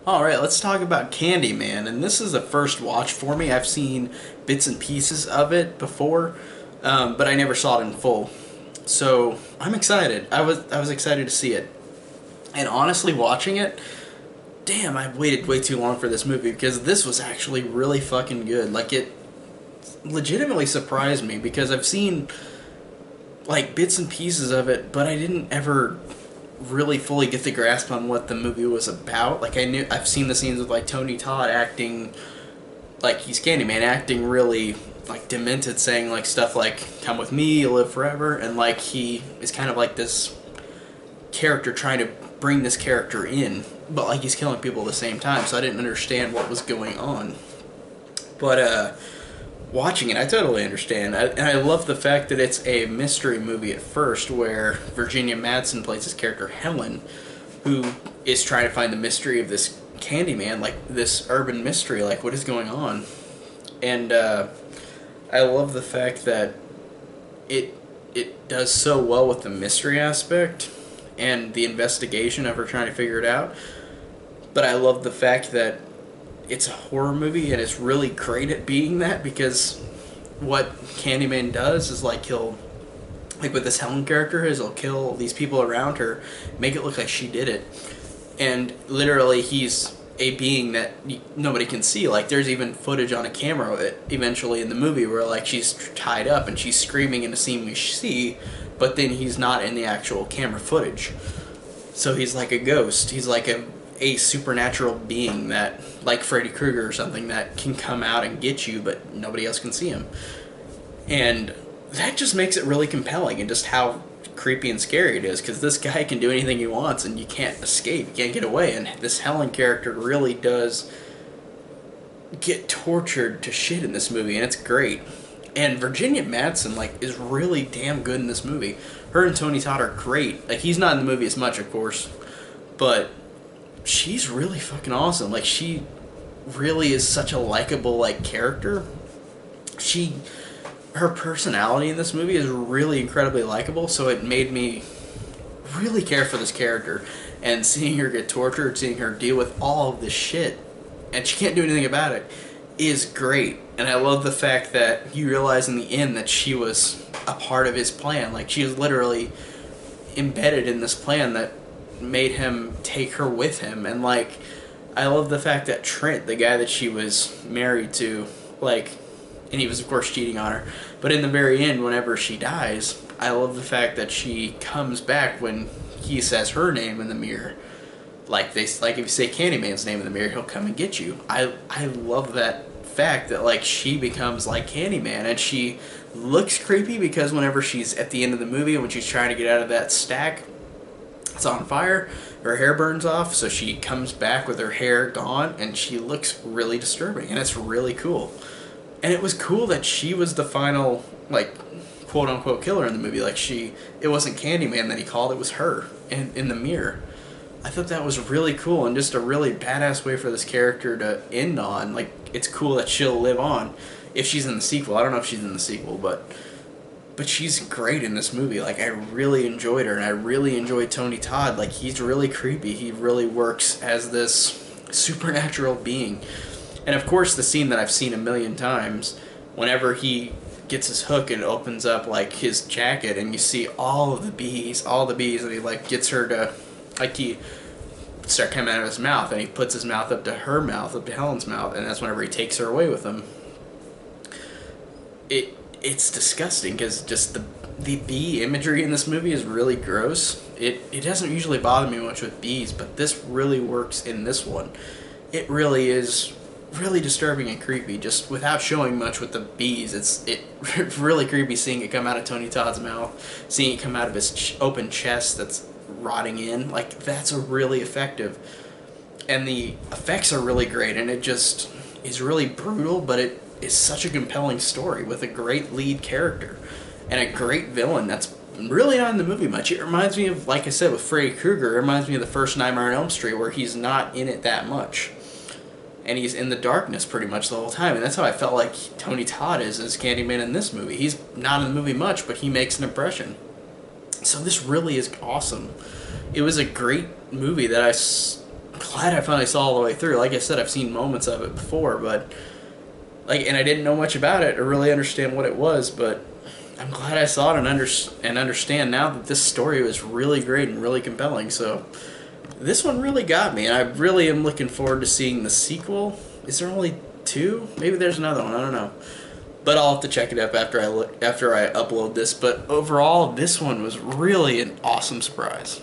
Alright, let's talk about Candyman, and this is a first watch for me. I've seen bits and pieces of it before, but I never saw it in full. So, I'm excited. I was excited to see it. And honestly, watching it, damn, I waited way too long for this movie because this was actually really fucking good. Like, it legitimately surprised me because I've seen, like, bits and pieces of it, but I didn't ever really fully get the grasp on what the movie was about. Like I've seen the scenes with like Tony Todd acting like he's Candyman, acting really like demented, saying like stuff like "Come with me, you'll live forever," and like he is kind of like this character trying to bring this character in, but like he's killing people at the same time. So I didn't understand what was going on. But watching it, I totally understand. And I love the fact that it's a mystery movie at first, where Virginia Madsen plays this character, Helen, who is trying to find the mystery of this Candyman, like this urban mystery, like what is going on. And I love the fact that it does so well with the mystery aspect and the investigation of her trying to figure it out. But I love the fact that it's a horror movie and it's really great at being that, because what Candyman does is like he'll, like with this Helen character, is he'll kill these people around her, make it look like she did it, and literally he's a being that nobody can see. Like there's even footage on a camera eventually in the movie where like she's tied up and she's screaming in a scene we see, but then he's not in the actual camera footage. So he's like a ghost. He's like a supernatural being that, like Freddy Krueger or something, that can come out and get you, but nobody else can see him. And that just makes it really compelling, and just how creepy and scary it is, because this guy can do anything he wants and you can't escape, you can't get away. And this Helen character really does get tortured to shit in this movie, and it's great. And Virginia Madsen, like, is really damn good in this movie. Her and Tony Todd are great. Like, he's not in the movie as much, of course, but she's really fucking awesome. Like, she really is such a likable, like, character. Her personality in this movie is really incredibly likable, so it made me really care for this character. And seeing her get tortured, seeing her deal with all of this shit, and she can't do anything about it, is great. And I love the fact that you realize in the end that she was a part of his plan. Like, she was literally embedded in this plan that made him take her with him. And like, I love the fact that Trent, the guy that she was married to, like, and he was of course cheating on her, but in the very end, whenever she dies, I love the fact that she comes back when he says her name in the mirror. Like if you say Candyman's name in the mirror, he'll come and get you. I love that fact that like she becomes like Candyman, and she looks creepy because whenever she's at the end of the movie, when she's trying to get out of that stack, it's on fire, her hair burns off, so she comes back with her hair gone, and she looks really disturbing, and it's really cool. And it was cool that she was the final, like, quote-unquote killer in the movie. Like, it wasn't Candyman that he called, it was her in the mirror. I thought that was really cool, and just a really badass way for this character to end on. Like, it's cool that she'll live on if she's in the sequel. I don't know if she's in the sequel, but she's great in this movie. Like, I really enjoyed her, and I really enjoyed Tony Todd. Like, he's really creepy. He really works as this supernatural being. And of course, the scene that I've seen a million times, whenever he gets his hook and opens up like his jacket, and you see all the bees, and he like gets her to, like, he start coming out of his mouth, and he puts his mouth up to her mouth, up to Helen's mouth, and that's whenever he takes her away with him. It's disgusting, because just the bee imagery in this movie is really gross. It doesn't usually bother me much with bees, but this really works in this one. It really is really disturbing and creepy, just without showing much with the bees. It's really creepy seeing it come out of Tony Todd's mouth, seeing it come out of his open chest that's rotting in. Like, that's really effective, and the effects are really great, and it just is really brutal, but it is such a compelling story with a great lead character and a great villain that's really not in the movie much. It reminds me of, like I said, with Freddy Krueger, it reminds me of the first Nightmare on Elm Street, where he's not in it that much, and he's in the darkness pretty much the whole time. And that's how I felt like Tony Todd is as Candyman in this movie. He's not in the movie much, but he makes an impression. So this really is awesome. It was a great movie that glad I finally saw all the way through. Like I said, I've seen moments of it before, but like, and I didn't know much about it or really understand what it was, but I'm glad I saw it and understand now that this story was really great and really compelling. So this one really got me, and I really am looking forward to seeing the sequel. Is there only two? Maybe there's another one. I don't know. But I'll have to check it up after I upload this. But overall, this one was really an awesome surprise.